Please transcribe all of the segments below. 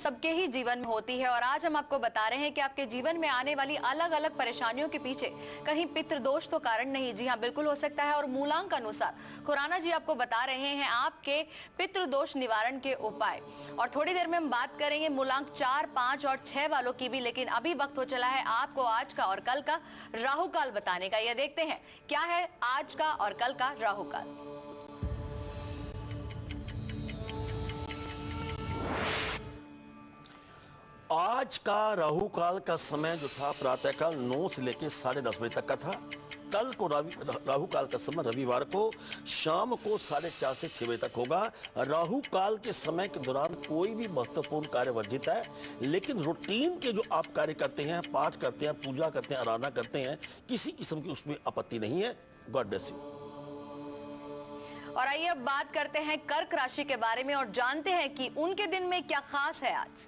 सबके ही जीवन में होती है और आज हम आपको बता रहे हैं कि आपके जीवन में आने वाली अलग अलग परेशानियों के पीछे कहीं पितृदोष तो कारण नहीं। जी हाँ, बिल्कुल हो सकता है। और मूलांक अनुसार खुराना जी आपको बता रहे हैं आपके पितृदोष निवारण के उपाय। और थोड़ी देर में हम बात करेंगे मूलांक 4, 5 और 6 वालों की भी, लेकिन अभी वक्त हो चला है आपको आज का और कल का राहु काल बताने का। यह देखते हैं क्या है आज का और कल का राहु काल। आज का राहु काल का समय जो था प्रातःकाल 9 से लेकर 10:30 बजे तक का था। कल को राहु काल का समय रविवार को शाम को 4:30 से 6 बजे तक होगा। राहु काल के समय के दौरान कोई भी महत्वपूर्ण कार्य वर्जित है, लेकिन रूटीन के जो आप कार्य करते हैं, पाठ करते हैं, पूजा करते हैं, आराधना करते हैं, किसी किस्म की उसमें आपत्ति नहीं है। God bless you. और आइए अब बात करते हैं कर्क राशि के बारे में और जानते हैं कि उनके दिन में क्या खास है आज।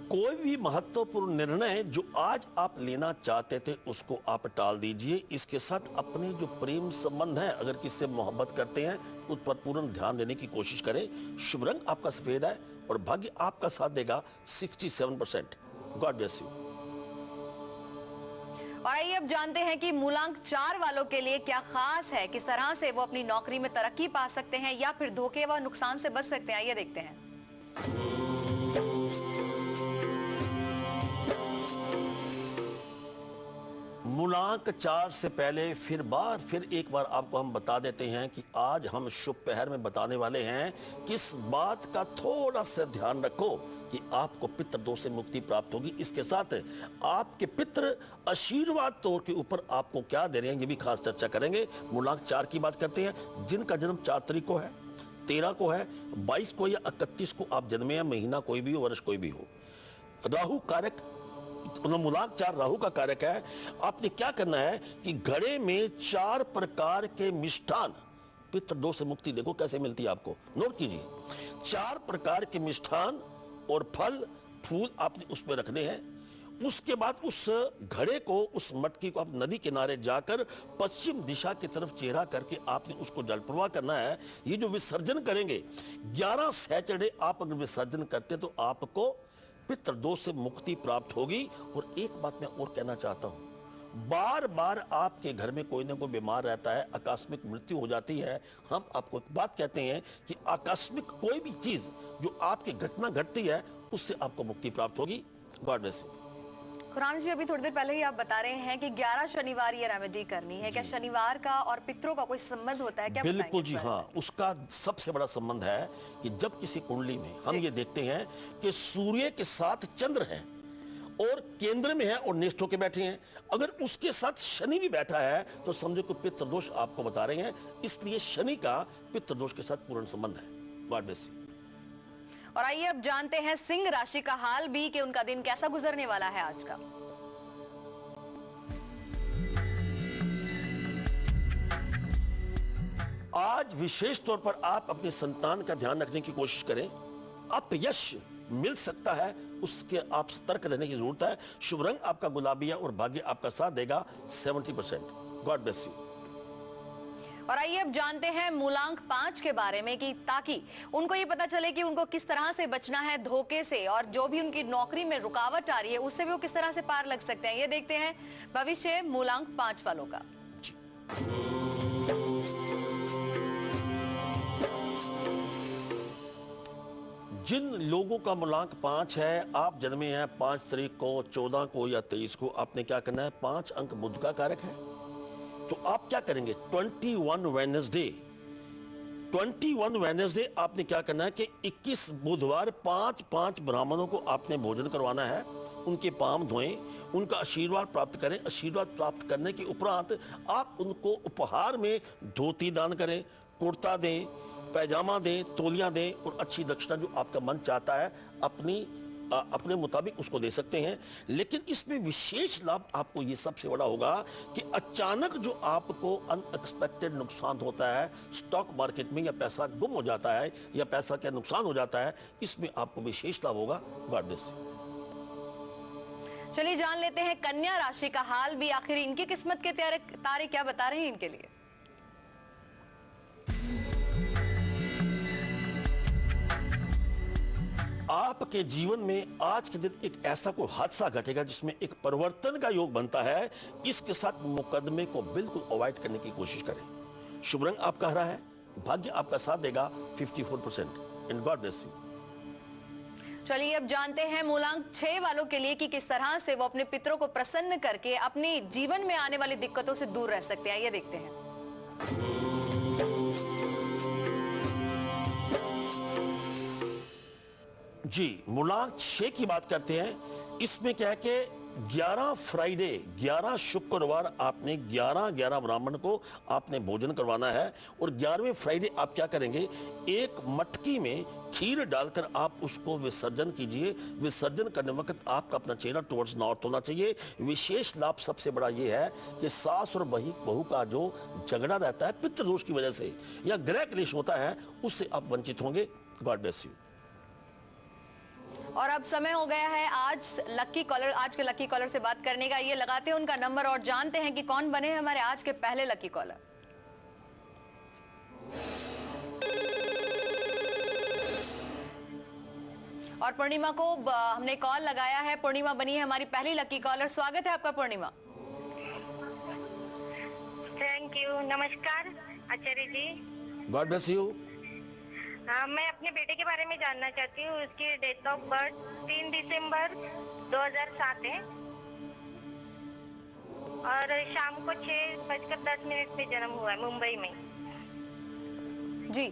कोई भी महत्वपूर्ण निर्णय जो आज आप लेना चाहते थे उसको आप टाल दीजिए। इसके साथ अपने जो प्रेम संबंध है, अगर किसी से मोहब्बत करते हैं उस पर पूर्ण ध्यान देने की कोशिश करें। शुभ रंग आपका सफेद है और भाग्य आपका साथ देगा 67%। God bless you. और आइए अब जानते हैं कि मूलांक 4 वालों के लिए क्या खास है, किस तरह से वो अपनी नौकरी में तरक्की पा सकते हैं या फिर धोखे व नुकसान से बच सकते हैं। आइए देखते हैं। मूलांक 4 से पहले फिर एक बार आपको हम बता देते हैं कि आज हम शुभ पहर में बताने वाले हैं किस बात का थोड़ा सा ध्यान रखो कि आपको पितृदोष से मुक्ति प्राप्त होगी। इसके साथ आपके पितृ आशीर्वाद तौर के ऊपर आपको क्या दे रहे हैं ये भी खास चर्चा करेंगे। मूलांक 4 की बात करते हैं। जिनका जन्म 4 तारीख को है, 13 को है, 22 को या 31 को आप जन्मे हैं, महीना कोई भी हो, वर्ष कोई भी हो। राहु कारक, मूलांक 4 राहु का कारक है। आपने क्या करना है कि घड़े में 4 प्रकार के मिष्ठान, पितृदोष से मुक्ति देखो कैसे मिलती है आपको, नोट कीजिए। 4 प्रकार के मिष्ठान और फल फूल आपने उसमें रखने हैं। उसके बाद उस घड़े को, उस मटकी को आप नदी किनारे जाकर पश्चिम दिशा की तरफ चेहरा करके आपने उसको जल प्रवाह करना है। ये जो विसर्जन करेंगे 11 सैटरडे आप अगर विसर्जन करते तो आपको पितृदोष से मुक्ति प्राप्त होगी। और एक बात मैं और कहना चाहता हूं, बार बार आपके घर में कोई ना कोई बीमार रहता है, आकस्मिक मृत्यु हो जाती है। हम आपको एक बात कहते हैं कि आकस्मिक कोई भी चीज जो आपकी घटना घटती है उससे आपको मुक्ति प्राप्त होगी। God bless you. Khurana ji, अभी थोड़ी देर पहले ही आप बता रहे हैं कि 11 शनिवार ये रेमेडी करनी है। क्या शनिवार का और पितरों का कोई संबंध होता है क्या? बिल्कुल जी हाँ, उसका सबसे बड़ा संबंध है कि जब किसी कुंडली में हम ये देखते हैं कि सूर्य के साथ चंद्र है और केंद्र में है और नेष्ठ होकर बैठे हैं, अगर उसके साथ शनि भी बैठा है तो समझो कि पितृदोष आपको बता रहे हैं। इसलिए शनि का पितृदोष के साथ पूर्ण संबंध है। God bless you. और आइए अब जानते हैं सिंह राशि का हाल भी कि उनका दिन कैसा गुजरने वाला है आज का। आज विशेष तौर पर आप अपने संतान का ध्यान रखने की कोशिश करें। अपयश मिल सकता है, उसके आप सतर्क रहने की जरूरत है। शुभ रंग आपका गुलाबी है और भाग्य आपका साथ देगा 70%। God bless you. और आइए अब जानते हैं मूलांक 5 के बारे में कि ताकि उनको ये पता चले कि उनको किस तरह से बचना है धोखे से और जो भी उनकी नौकरी में रुकावट आ रही है उससे भी वो किस तरह से पार लग सकते हैं। ये देखते हैं भविष्य मूलांक 5 वालों का। जिन लोगों का मूलांक 5 है, आप जन्मे हैं 5 तारीख को, 14 को या 23 को, आपने क्या करना है, 5 अंक बुध का कारक है। तो आप क्या करेंगे, 21 वेडनेसडे आपने क्या करना है कि 21 बुधवार 5 ब्राह्मणों को आपने भोजन करवाना है। उनके पांव धोएं, उनका आशीर्वाद प्राप्त करें। आशीर्वाद प्राप्त करने के उपरांत आप उनको उपहार में धोती दान करें, कुर्ता दें, पैजामा दें, तौलिया दें और अच्छी दक्षिणा जो आपका मन चाहता है अपने मुताबिक उसको दे सकते हैं। लेकिन इसमें विशेष लाभ आपको ये सबसे बड़ा होगा कि अचानक जो आपको अनएक्सपेक्टेड नुकसान होता है, स्टॉक मार्केट में या पैसा गुम हो जाता है या पैसा क्या नुकसान हो जाता है, इसमें आपको विशेष लाभ होगा। God bless you. चलिए जान लेते हैं कन्या राशि का हाल भी, आखिर इनकी किस्मत के तारे क्या बता रहे हैं इनके लिए। आपके जीवन में आज के दिन एक ऐसा कोई हादसा घटेगा जिसमें एक परिवर्तन का योग बनता है। इसके साथ मुकदमे को बिल्कुल अवॉइड करने की कोशिश करें। शुभ रंग आपका हरा है, भाग्य आपका साथ देगा 54%। In God bless you. चलिए अब जानते हैं मूलांक 6 वालों के लिए कि किस तरह से वो अपने पितरों को प्रसन्न करके अपने जीवन में आने वाली दिक्कतों से दूर रह सकते हैं। ये देखते हैं। जी, मूलांक 6 की बात करते हैं। इसमें क्या है कि 11 फ्राइडे, 11 शुक्रवार आपने 11 ब्राह्मण को आपने भोजन करवाना है। और 11वें फ्राइडे आप क्या करेंगे, एक मटकी में खीर डालकर आप उसको विसर्जन कीजिए। विसर्जन करने वक्त आपका अपना चेहरा टुवर्ड्स नॉर्थ होना चाहिए। विशेष लाभ सबसे बड़ा ये है कि सास और बहू का जो झगड़ा रहता है पितृदोष की वजह से या ग्रह क्लेश होता है, उससे आप वंचित होंगे। God bless you. और अब समय हो गया है आज के लकी कॉलर से बात करने का। ये लगाते हैं उनका नंबर और जानते हैं कि कौन बने हैं हमारे आज के पहले लकी कॉलर। और पूर्णिमा को हमने कॉल लगाया है। पूर्णिमा बनी है हमारी पहली लकी कॉलर। स्वागत है आपका पूर्णिमा। Thank you. नमस्कार Acharya ji. God bless you. हाँ, मैं अपने बेटे के बारे में जानना चाहती हूँ। उसकी डेट ऑफ बर्थ 3 दिसंबर 2007 है और शाम को 6:10 पे जन्म हुआ है मुंबई में। जी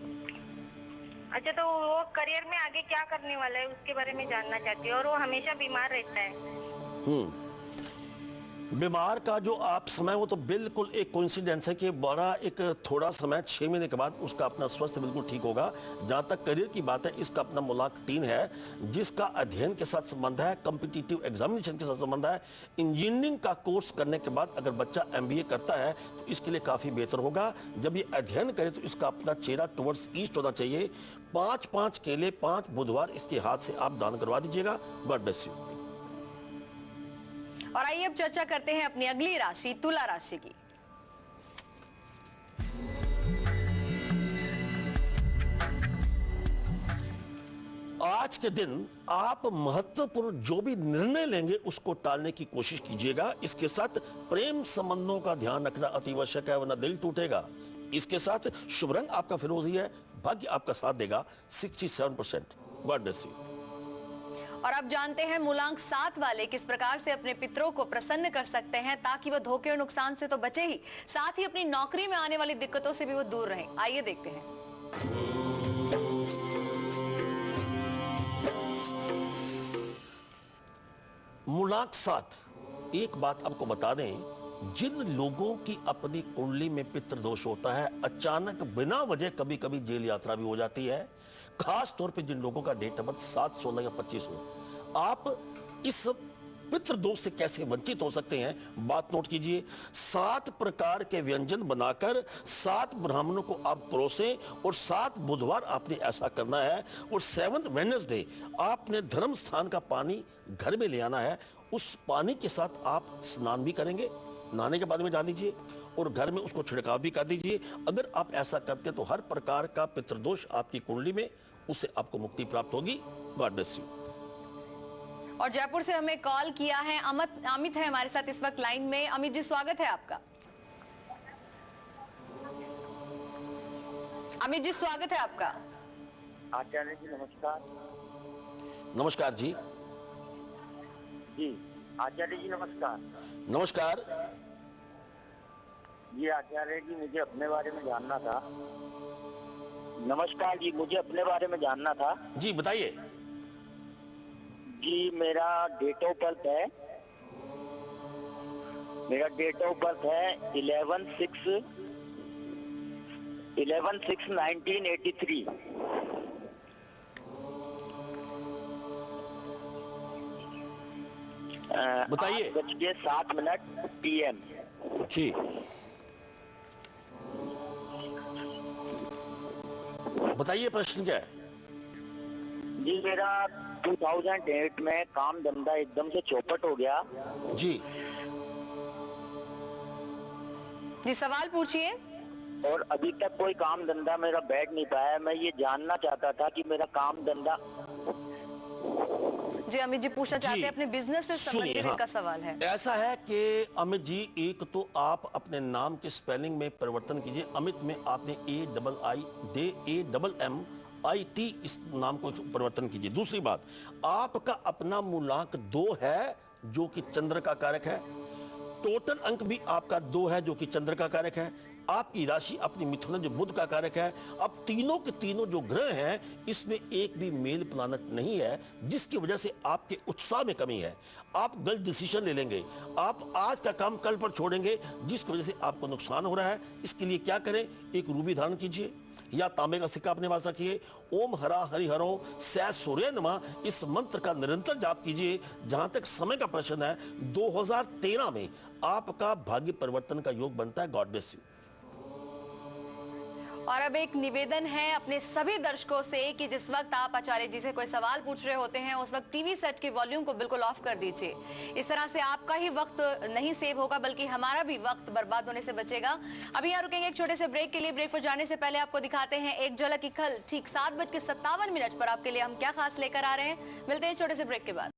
अच्छा, तो वो करियर में आगे क्या करने वाला है उसके बारे में जानना चाहती हूँ। और वो हमेशा बीमार रहता है। बीमार का जो आप समय, वो तो बिल्कुल एक कोइंसिडेंस है कि बड़ा एक थोड़ा समय 6 महीने के बाद उसका अपना स्वास्थ्य बिल्कुल ठीक होगा। जहां तक करियर की बात है, इसका अपना मूलांक 3 है, जिसका अध्ययन के साथ संबंध है, कॉम्पिटिटिव एग्जामिनेशन के साथ संबंध है। इंजीनियरिंग का कोर्स करने के बाद अगर बच्चा MBA करता है तो इसके लिए काफी बेहतर होगा। जब ये अध्ययन करे तो इसका अपना चेहरा टुवर्ड्स ईस्ट होना चाहिए। 5 केले 5 बुधवार इसके हाथ से आप दान करवा दीजिएगा। God bless you. और आइए अब चर्चा करते हैं अपनी अगली राशि तुला राशि की। आज के दिन आप महत्वपूर्ण जो भी निर्णय लेंगे उसको टालने की कोशिश कीजिएगा। इसके साथ प्रेम संबंधों का ध्यान रखना अति आवश्यक है, वरना दिल टूटेगा। इसके साथ शुभ रंग आपका फिरोजी है, भाग्य आपका साथ देगा 67%। God bless you. और अब जानते हैं मूलांक 7 वाले किस प्रकार से अपने पितरों को प्रसन्न कर सकते हैं ताकि वह धोखे और नुकसान से तो बचे ही, साथ ही अपनी नौकरी में आने वाली दिक्कतों से भी वो दूर रहें। आइए देखते हैं। मूलांक 7, एक बात आपको बता दें, जिन लोगों की अपनी कुंडली में पितृदोष होता है, अचानक बिना वजह कभी कभी जेल यात्रा भी हो जाती है। खास तौर पे जिन लोगों का डेट ऑफ बर्थ 7, 16 या 25 हो, आप इस पितृदोष से कैसे वंचित हो सकते हैं, बात नोट कीजिए। 7 प्रकार के व्यंजन बनाकर 7 ब्राह्मणों को आप परोसें और 7 बुधवार आपने ऐसा करना है। और 7th वेडनेसडे आपने धर्म स्थान का पानी घर में ले आना है। उस पानी के साथ आप स्नान भी करेंगे, नहाने के बाद में डाल दीजिए और घर में उसको छिड़काव भी कर दीजिए। अगर आप ऐसा करते हैं तो हर प्रकार का पितृदोष आपकी कुंडली में, उससे आपको मुक्ति प्राप्त होगी। God bless you. और जयपुर से हमें कॉल किया है अमित है हमारे साथ इस वक्त लाइन में। अमित जी स्वागत है आपका। अमित जी स्वागत है आपका। आचार्य जी नमस्कार। नमस्कार जी। जी आचार्य जी नमस्कार। नमस्कार जी आचार्य जी, मुझे अपने बारे में जानना था। नमस्कार जी, मुझे अपने बारे में जानना था। जी बताइए। जी मेरा डेट ऑफ बर्थ है, 11/6/1983। बताइए। 8:07 PM। जी बताइए, प्रश्न क्या है? जी मेरा 2008 में काम धंधा एकदम से चौपट हो गया। जी जी सवाल पूछिए। और अभी तक कोई काम धंधा मेरा बैठ नहीं पाया। मैं ये जानना चाहता था कि मेरा काम धंधा जी अमित जी पूछना चाहते हैं अपने बिजनेस से सुनिए, संबंधित इनका सवाल है। ऐसा है कि अमित जी, एक तो आप अपने नाम के स्पेलिंग में परिवर्तन कीजिए। अमित में आपने AMMIT इस नाम को परिवर्तन कीजिए। दूसरी बात, आपका अपना मूलांक 2 है जो कि चंद्र का कारक है। टोटल अंक भी आपका 2 है जो कि चंद्र का कारक है। आपकी राशि अपनी मिथुन जो बुध का कारक है। अब तीनों के तीनों जो ग्रह हैं इसमें एक भी मेल प्लानट नहीं है, जिसकी वजह से आपके उत्साह में कमी है। आप गलत डिसीजन ले लेंगे, आप आज का काम कल पर छोड़ेंगे, जिसकी वजह से आपको नुकसान हो रहा है। इसके लिए क्या करें, एक रूबी धारण कीजिए या तांबे का सिक्का अपने पास रखिए। ओम हरा हरिहरो सै सूर्य नमः इस मंत्र का निरंतर जाप कीजिए। जहां तक समय का प्रश्न है, 2013 में आपका भाग्य परिवर्तन का योग बनता है। God bless you. और अब एक निवेदन है अपने सभी दर्शकों से कि जिस वक्त आप आचार्य जी से कोई सवाल पूछ रहे होते हैं उस वक्त टीवी सेट के वॉल्यूम को बिल्कुल ऑफ कर दीजिए। इस तरह से आपका ही वक्त नहीं सेव होगा बल्कि हमारा भी वक्त बर्बाद होने से बचेगा। अभी यहाँ रुकेंगे एक छोटे से ब्रेक के लिए। ब्रेक पर जाने से पहले आपको दिखाते हैं एक झलक कल ठीक 7:57 पर आपके लिए हम क्या खास लेकर आ रहे हैं। मिलते हैं छोटे से ब्रेक के बाद।